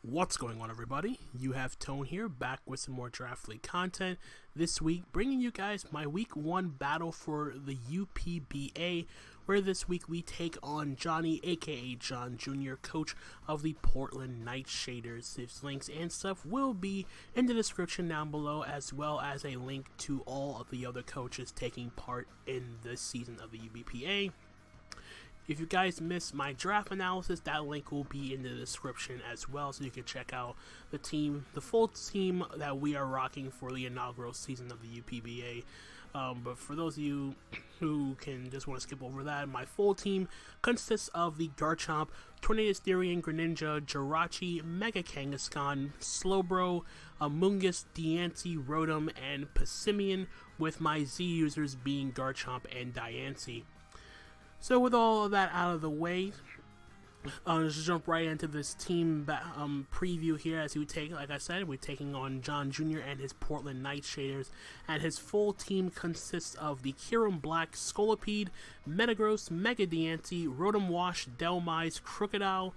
What's going on, everybody? You have Tone here, back with some more Draft League content. This week, bringing you guys my Week 1 battle for the UPBA, where this week we take on Johnny, aka John Jr., coach of the Portland Nightshaders. His links and stuff will be in the description down below, as well as a link to all of the other coaches taking part in this season of the UPBA. If you guys missed my draft analysis, that link will be in the description as well, so you can check out the full team that we are rocking for the inaugural season of the UPBA. But for those of you who can just want to skip over that, my full team consists of the Garchomp, Tornadus, Greninja, Jirachi, Mega Kangaskhan, Slowbro, Amoonguss, Diancie, Rotom, and Passimian, with my Z users being Garchomp and Diancie. So with all of that out of the way, let's jump right into this team preview here. As we take, like I said, we're taking on John Jr. and his Portland Nightshaders, and his full team consists of the Kyurem Black, Scolipede, Metagross, Mega Diancie, Rotom Wash, Dhelmise, Crocodile,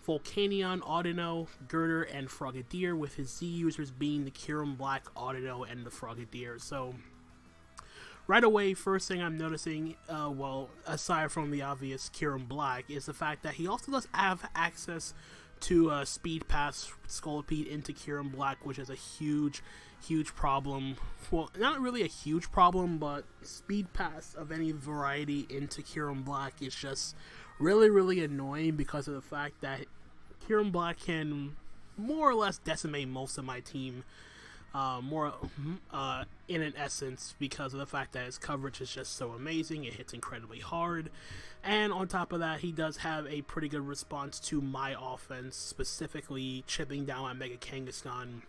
Volcanion, Audino, Girder, and Frogadier, with his Z users being the Kyurem Black, Audino, and the Frogadier. So right away, first thing I'm noticing, aside from the obvious Kyurem Black, is the fact that he also does have access to Speed Pass Scolipede into Kyurem Black, which is a huge problem. Well, not really a huge problem, but Speed Pass of any variety into Kyurem Black is just really annoying because of the fact that Kyurem Black can more or less decimate most of my team. In an essence, because of the fact that his coverage is just so amazing. It hits incredibly hard, and on top of that, he does have a pretty good response to my offense, specifically chipping down my Mega Kangaskhan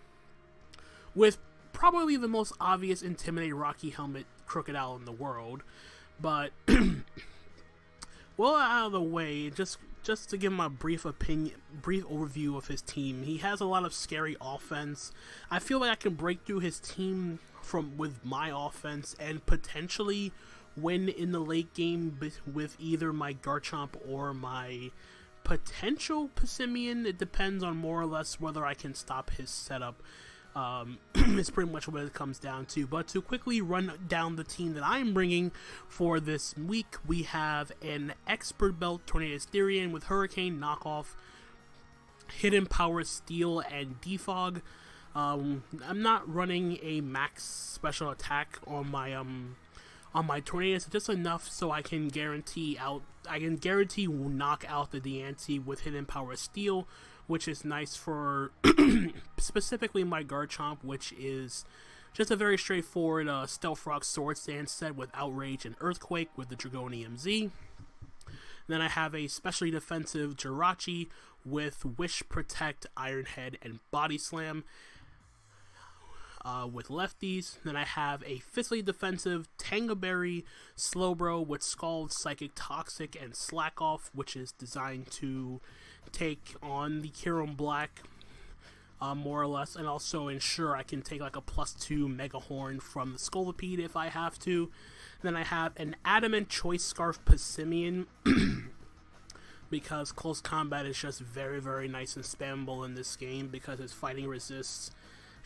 with probably the most obvious Intimidate Rocky Helmet Crocodile in the world. But well, out of the way, just to give my brief overview of his team, he has a lot of scary offense. I feel like I can break through his team with my offense and potentially win in the late game with either my Garchomp or my potential Passimian. It depends on more or less whether I can stop his setup. It's pretty much what it comes down to. But to quickly run down the team that I'm bringing for this week, we have an Expert Belt Tornadus with Hurricane, Knockoff, Hidden Power, Steel, and Defog. I'm not running a max special attack on my Tornadus, just enough so I can guarantee knock out the Diancie with Hidden Power, Steel, which is nice for specifically my Garchomp, which is just a very straightforward Stealth Rock Sword Stance set with Outrage and Earthquake with the Dragonium Z. Then I have a specially defensive Jirachi with Wish, Protect, Iron Head, and Body Slam with lefties. Then I have a physically defensive Tangaberry Slowbro with Scald, Psychic, Toxic, and Slack Off, which is designed to take on the Kyurem Black more or less, and also ensure I can take like a +2 Mega Horn from the Scolipede if I have to. Then I have an Adamant Choice Scarf Passimian because close combat is just very nice and spammable in this game because his fighting resist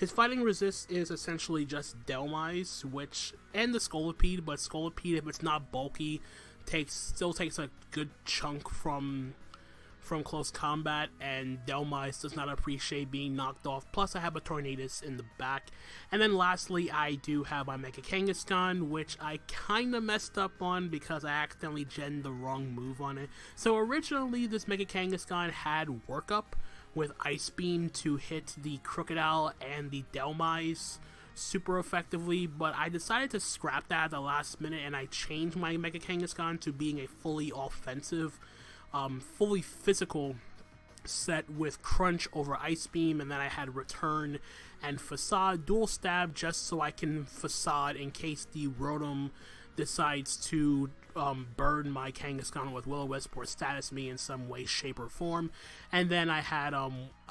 is essentially just Dhelmise, and the Scolipede, but Scolipede, if it's not bulky, still takes a good chunk from close combat, and Dhelmise does not appreciate being knocked off. Plus, I have a Tornadus in the back. And then lastly, I do have my Mega Kangaskhan, which I kind of messed up on because I accidentally gen'd the wrong move on it. So originally, this Mega Kangaskhan had Workup with Ice Beam to hit the Crocodile and the Dhelmise super effectively, but I decided to scrap that at the last minute, and I changed my Mega Kangaskhan to being a fully offensive, fully physical set with Crunch over Ice Beam, and then I had Return and Facade dual stab just so I can Facade in case the Rotom decides to burn my Kangaskhan with Will-O-Wisp or status me in some way, shape, or form. And then I had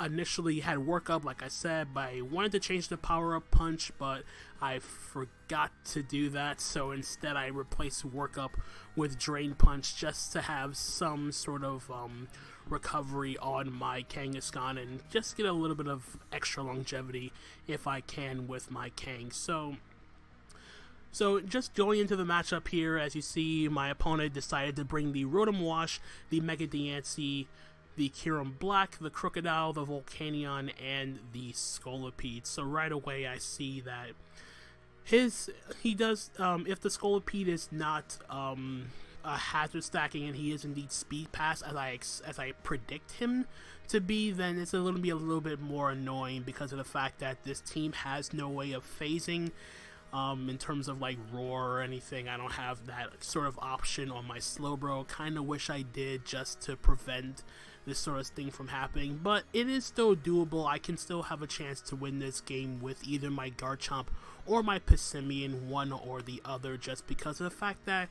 initially had Work Up, like I said, but I wanted to change the Power Up Punch, but I forgot to do that, so instead I replaced Work Up with Drain Punch just to have some sort of recovery on my Kangaskhan and just get a little bit of extra longevity if I can with my Kang. So just going into the matchup here, as you see, my opponent decided to bring the Rotom Wash, the Mega Diancie, the Kyurem Black, the Crocodile, the Volcanion, and the Scolipede. So right away I see that he does, if the Scolipede is not a hazard stacking and he is indeed Speed Pass as I predict him to be, then it's going to be a little bit more annoying because of the fact that this team has no way of phasing. In terms of like Roar or anything, I don't have that sort of option on my Slowbro. Kind of wish I did, just to prevent this sort of thing from happening, but it is still doable. I can still have a chance to win this game with either my Garchomp or my Passimian, one or the other, just because of the fact that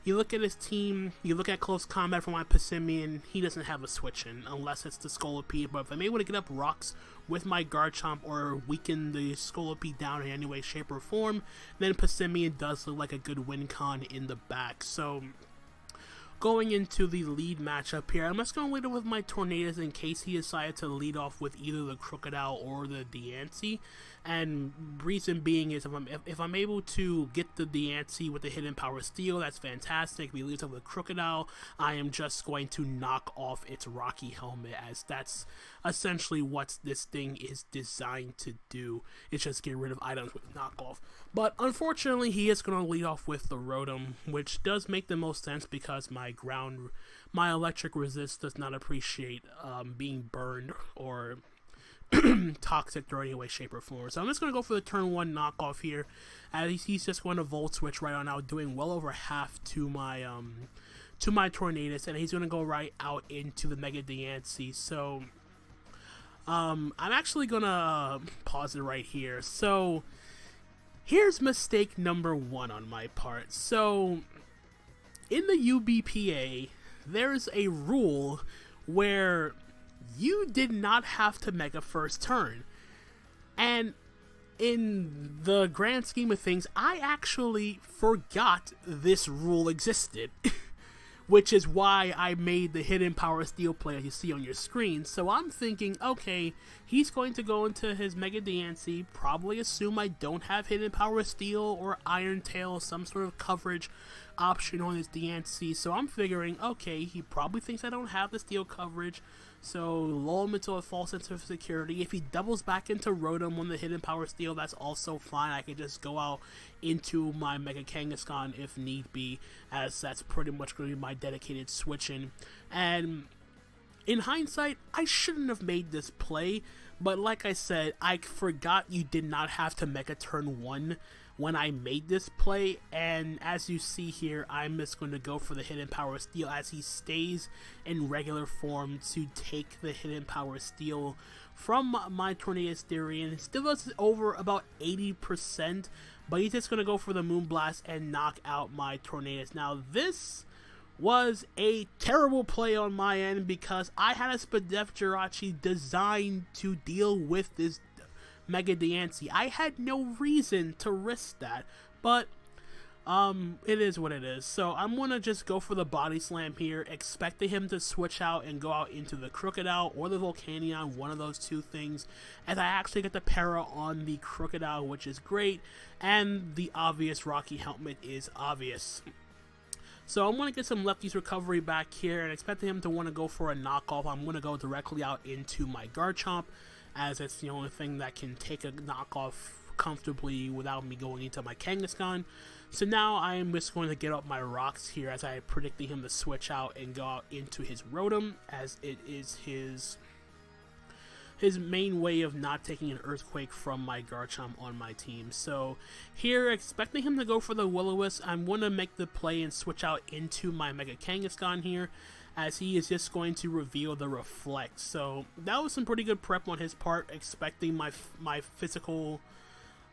you look at his team, you look at close combat for my Passimian, he doesn't have a switch in unless it's the Scolipede. But if I'm able to get up rocks with my Garchomp or weaken the Scolipede down in any way, shape, or form, then Passimian does look like a good win con in the back. So going into the lead matchup here, I'm just going to lead it with my Tornadus in case he decided to lead off with either the Crocodile or the Diancie. And reason being is if I'm able to get the Diancie with the Hidden Power Steel, that's fantastic. If he leads up with Crocodile, I am just going to knock off its Rocky Helmet, as that's essentially what this thing is designed to do. It's just get rid of items with knockoff. But unfortunately, he is going to lead off with the Rotom, which does make the most sense because my electric resist does not appreciate being burned or toxic or any way, shape, or form. So I'm just going to go for the turn 1 knockoff here, as he's just going to Volt Switch right on out, doing well over half to my Tornadus, and he's going to go right out into the Mega Diancie. So I'm actually going to pause it right here. So here's mistake number 1 on my part. So in the UBPA, there's a rule where you did not have to Mega first turn. And in the grand scheme of things, I actually forgot this rule existed. Which is why I made the Hidden Power Steel play as you see on your screen. So I'm thinking, okay, he's going to go into his Mega Diancie, probably assume I don't have Hidden Power Steel or Iron Tail, some sort of coverage option on his Diancie. So I'm figuring, okay, he probably thinks I don't have the steel coverage, so lull him into a false sense of security. If he doubles back into Rotom on the Hidden Power Steel, that's also fine. I can just go out into my Mega Kangaskhan if need be, as that's pretty much going to be my dedicated switch-in. And in hindsight, I shouldn't have made this play, but like I said, I forgot you did not have to Mega turn 1 when I made this play, and as you see here, I'm just going to go for the Hidden Power Steel as he stays in regular form to take the Hidden Power Steel from my Tornadus Theory, and it still does over about 80%, but he's just going to go for the Moonblast and knock out my Tornadus. Now this was a terrible play on my end because I had a Spadef Jirachi designed to deal with this Mega Diancie. I had no reason to risk that, but it is what it is. So I'm gonna just go for the Body Slam here, expecting him to switch out and go out into the Crocodile or the Volcanion, one of those two things, as I actually get the para on the Crocodile, which is great, and the obvious Rocky Helmet is obvious. So I'm going to get some Lefty's recovery back here, and expecting him to want to go for a knockoff, I'm going to go directly out into my Garchomp, as it's the only thing that can take a knockoff comfortably without me going into my Kangaskhan. So now I am just going to get up my rocks here, as I am predicting him to switch out and go out into his Rotom, as it is his main way of not taking an Earthquake from my Garchomp on my team. So here, expecting him to go for the Will-O-Wisp, I'm going to make the play and switch out into my Mega Kangaskhan here, as he is just going to reveal the Reflect. So that was some pretty good prep on his part, expecting my physical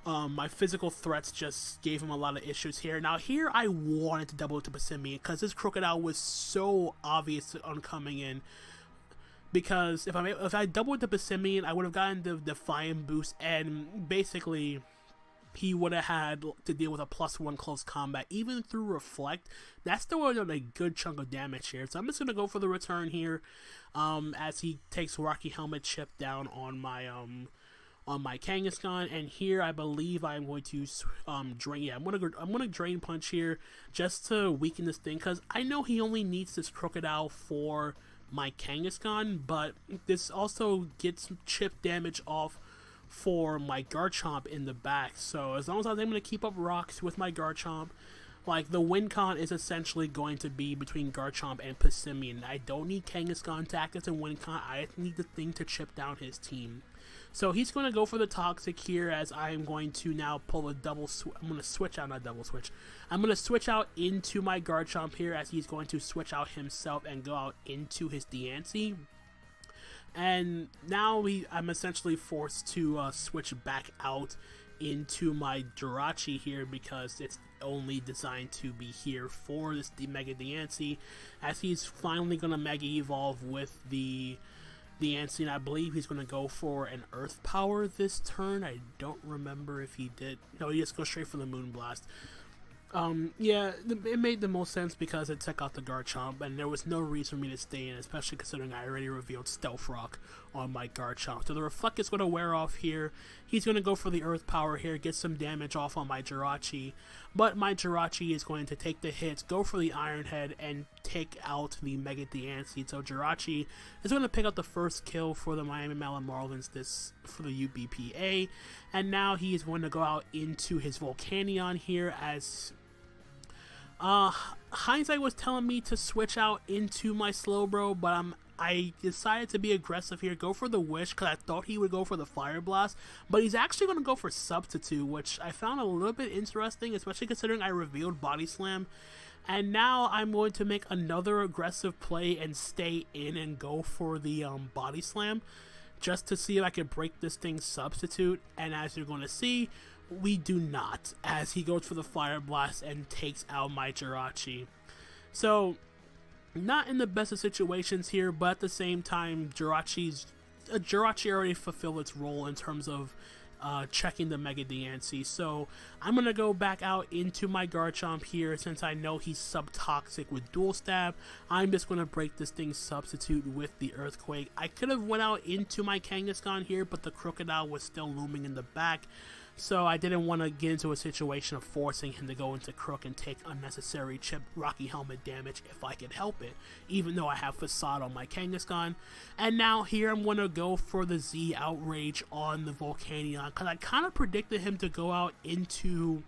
My physical threats just gave him a lot of issues here. Now here I wanted to double to Passimian because this Crocodile was so obvious on coming in. Because if I doubled the Passimian, I would have gotten the Defiant boost, and basically he would have had to deal with a +1 close combat. Even through Reflect, that's still a good chunk of damage here. So I'm just going to go for the return here as he takes Rocky Helmet Chip down on my Kangaskhan, and here I believe I'm going to drain. Yeah, I'm gonna Drain Punch here just to weaken this thing, because I know he only needs this Crocodile for my Kangaskhan, but this also gets chip damage off for my Garchomp in the back. So as long as I'm able to keep up rocks with my Garchomp, like the win con is essentially going to be between Garchomp and Passimian. I don't need Kangaskhan to act as a win con. I need the thing to chip down his team. So he's going to go for the Toxic here, as I'm going to now pull a double I'm going to switch out, not double switch. I'm going to switch out into my Garchomp here, as he's going to switch out himself and go out into his Diancie. And now I'm essentially forced to switch back out into my Jirachi here, because it's only designed to be here for this Mega Diancie, as he's finally going to Mega Evolve with the Diancie, and I believe he's going to go for an Earth Power this turn. I don't remember if he did. No, he just goes straight for the Moonblast. Yeah, it made the most sense because it took out the Garchomp, and there was no reason for me to stay in, especially considering I already revealed Stealth Rock on my Garchomp. So the Reflect is going to wear off here. He's going to go for the Earth Power here, get some damage off on my Jirachi, but my Jirachi is going to take the hits, go for the Iron Head, and take out the Mega Diancie. So Jirachi is going to pick up the first kill for the Miami Malamarlins for the UPBA, and now he is going to go out into his Volcanion here, as hindsight was telling me to switch out into my Slowbro, but I decided to be aggressive here, go for the Wish, because I thought he would go for the Fire Blast, but he's actually going to go for Substitute, which I found a little bit interesting, especially considering I revealed Body Slam. And now I'm going to make another aggressive play and stay in and go for the Body Slam, just to see if I can break this thing's Substitute, and as you're going to see, we do not, as he goes for the Fire Blast and takes out my Jirachi. So, not in the best of situations here, but at the same time, Jirachi already fulfilled its role in terms of checking the Mega Diancie. So, I'm going to go back out into my Garchomp here, since I know he's Subtoxic with Dual Stab. I'm just going to break this thing's Substitute with the Earthquake. I could have went out into my Kangaskhan here, but the Crocodile was still looming in the back. So I didn't want to get into a situation of forcing him to go into Crook and take unnecessary chip Rocky Helmet damage if I could help it, even though I have Facade on my Kangaskhan. And now here I'm going to go for the Z Outrage on the Volcanion, because I kind of predicted him to go out into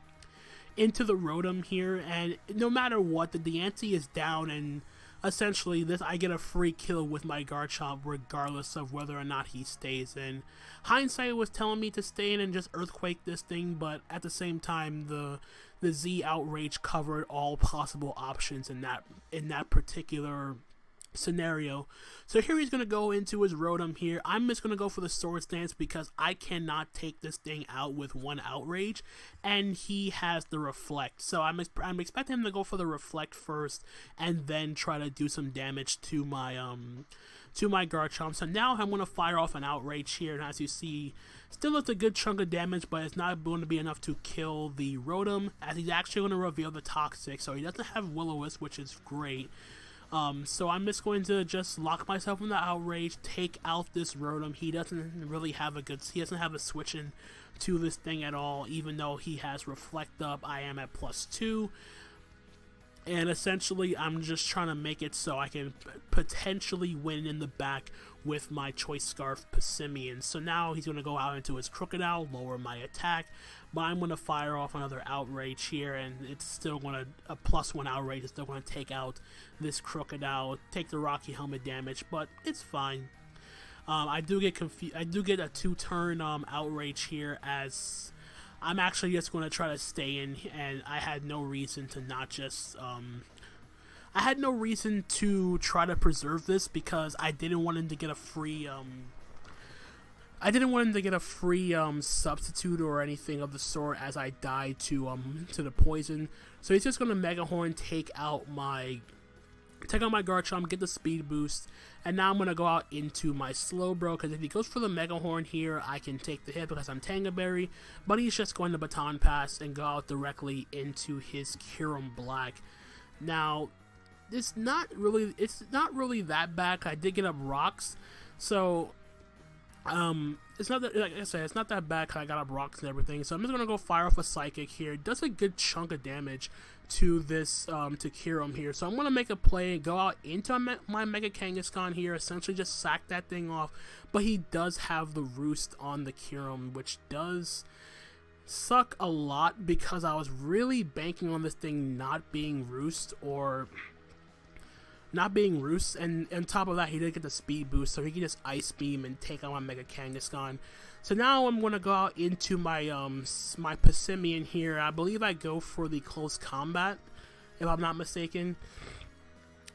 the Rotom here, and no matter what, the Diancie is down, and essentially I get a free kill with my Garchomp regardless of whether or not he stays in. Hindsight was telling me to stay in and just Earthquake this thing, but at the same time the Z Outrage covered all possible options in that particular scenario. So here he's going to go into his Rotom here. I'm just going to go for the Swords Dance because I cannot take this thing out with one Outrage, and he has the Reflect. So I'm expecting him to go for the Reflect first and then try to do some damage to my Garchomp. So now I'm going to fire off an Outrage here, and as you see, still does a good chunk of damage, but it's not going to be enough to kill the Rotom, as he's actually going to reveal the Toxic. So he doesn't have Will-O-Wisp, which is great. So I'm just going to lock myself in the Outrage, take out this Rotom. He doesn't really have he doesn't have a switch in to this thing at all, even though he has Reflect up. I am at +2. And essentially, I'm just trying to make it so I can potentially win in the back with my Choice Scarf Passimian. So now he's going to go out into his Crocodile, lower my attack, but I'm going to fire off another Outrage here, and it's still going to, a +1 Outrage is still going to take out this Crocodile, take the Rocky Helmet damage, but it's fine. I do get a 2-turn Outrage here, as I'm actually just going to try to stay in, and I had no reason to not just, I had no reason to try to preserve this because I didn't want him to get a free, I didn't want him to get a free substitute or anything of the sort as I died to the poison. So he's just gonna Mega Horn, take out my Garchomp, get the speed boost, and now I'm gonna go out into my Slowbro, because if he goes for the Mega Horn here, I can take the hit because I'm Tanga Berry, but he's just going to Baton Pass and go out directly into his Kyurem Black. Now, it's not really that bad. I did get up rocks, so it's not that, like I said, it's not that bad because I got up rocks and everything. So I'm just gonna go fire off a Psychic here. It does a good chunk of damage to this to Kyurem here. So I'm gonna make a play and go out into my Mega Kangaskhan here, essentially just sack that thing off. But he does have the Roost on the Kyurem, which does suck a lot because I was really banking on this thing not being Roost, and on top of that, he did get the speed boost, so he can just Ice Beam and take out my Mega Kangaskhan. So now I'm gonna go out into my my Passimian here. I believe I go for the Close Combat, if I'm not mistaken.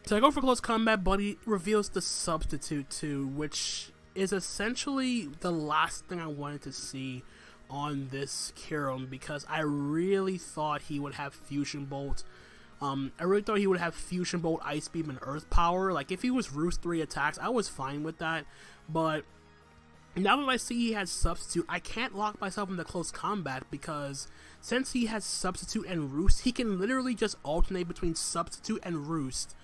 So I go for Close Combat, but he reveals the Substitute too, which is essentially the last thing I wanted to see on this Kyurem, because I really thought he would have Fusion Bolt. I really thought he would have Fusion Bolt, Ice Beam, and Earth Power. Like, if he was Roost 3 attacks, I was fine with that. But now that I see he has Substitute, I can't lock myself into Close Combat, because since he has Substitute and Roost, he can literally just alternate between Substitute and Roost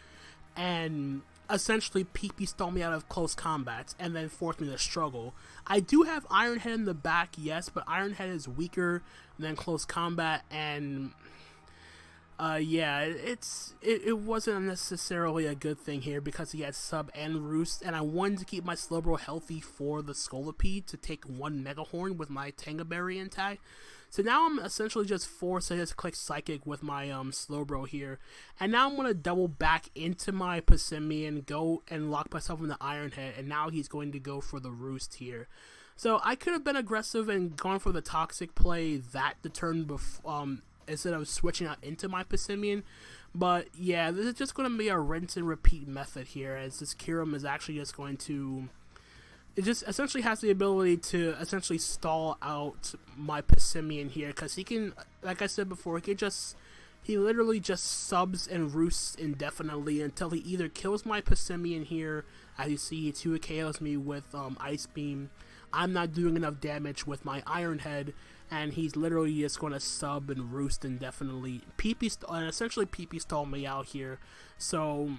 and essentially PP stall me out of Close Combats and then force me to struggle. I do have Iron Head in the back, yes, but Iron Head is weaker than Close Combat, and yeah, it wasn't necessarily a good thing here because he had Sub and Roost, and I wanted to keep my Slowbro healthy for the Scolipede to take one Mega Horn with my Tanga Berry intact. So now I'm essentially just forced to just click Psychic with my Slowbro here, and now I'm going to double back into my Passimian, go and lock myself in the Iron Head, and now he's going to go for the Roost here. So I could have been aggressive and gone for the Toxic play that the turn before, instead of switching out into my Passimian. But yeah, this is just going to be a rinse and repeat method here, as this Kyurem is actually just going to... It just essentially has the ability to essentially stall out my Passimian here, because he can, like I said before, he literally just subs and roosts indefinitely until he either kills my Passimian here, as you see, he 2 KOs me with Ice Beam. I'm not doing enough damage with my Iron Head, and he's literally just going to sub and roost indefinitely, and essentially PP stall me out here. So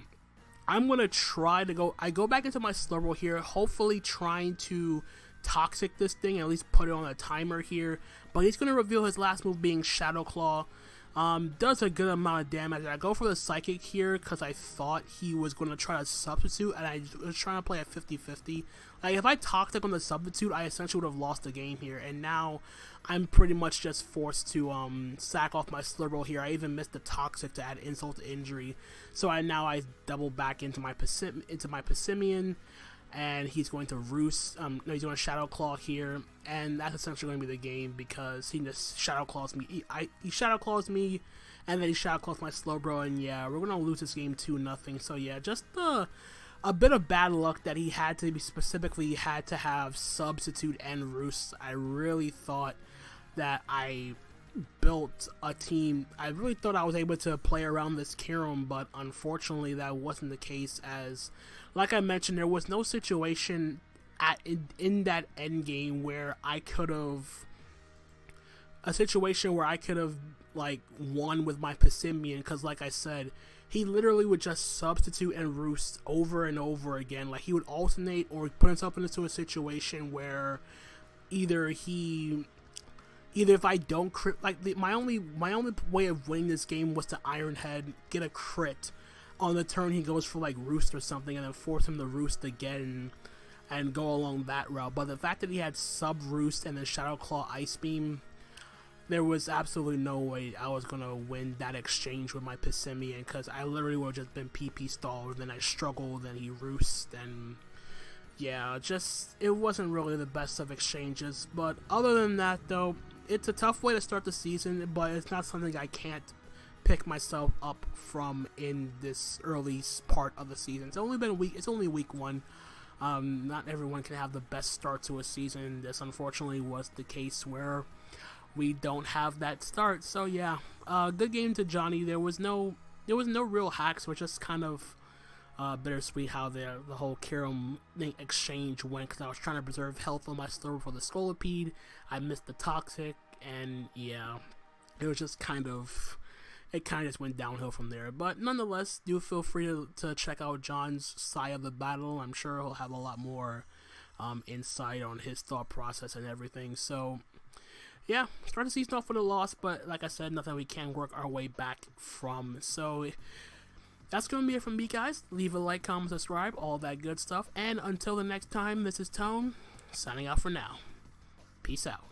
I'm going to try to go, I go back into my Slurble here, hopefully trying to Toxic this thing, at least put it on a timer here, but he's going to reveal his last move being Shadow Claw. Does a good amount of damage. I go for the Psychic here because I thought he was going to try to substitute, and I was trying to play at 50-50. Like, if I Toxic on the substitute, I essentially would have lost the game here, and now I'm pretty much just forced to sack off my Slurble here. I even missed the Toxic to add insult to injury, so I double back into my Passimian, and he's going to Roost. No, he's going to Shadow Claw here, and that's essentially going to be the game because he just Shadow Claws me. He Shadow Claws me, and then he Shadow Claws my Slowbro, and yeah, we're going to lose this game 2-0. So yeah, just a bit of bad luck that he had to have Substitute and Roost. I really thought that I built a team. I really thought I was able to play around this Kyurem, but unfortunately that wasn't the case, as like I mentioned, there was no situation in that end game where I could have like won with my Passimian, because like I said, he literally would just Substitute and Roost over and over again. Like, he would alternate or put himself into a situation where either if I don't crit, like my only way of winning this game was to Iron Head, get a crit on the turn he goes for like Roost or something, and then force him to Roost again and go along that route. But the fact that he had Sub Roost and then Shadow Claw Ice Beam, there was absolutely no way I was going to win that exchange with my Passimian, because I literally would have just been PP stalled, then I struggled, then he Roost, and yeah, just, it wasn't really the best of exchanges. But other than that though, it's a tough way to start the season, but it's not something I can't pick myself up from in this early part of the season. It's only week 1. Not everyone can have the best start to a season. This unfortunately was the case where we don't have that start. So yeah, good game to Johnny. There was no real hacks, which just kind of bittersweet how the whole Kirim exchange went, because I was trying to preserve health on my store for the Scolipede. I missed the Toxic, and yeah, it was just kind of just went downhill from there. But nonetheless, do feel free to check out John's side of the battle. I'm sure he'll have a lot more insight on his thought process and everything. So yeah, start the season off with a loss, but like I said, nothing we can't work our way back from. So that's going to be it from me, guys. Leave a like, comment, subscribe, all that good stuff. And until the next time, this is Tone, signing out for now. Peace out.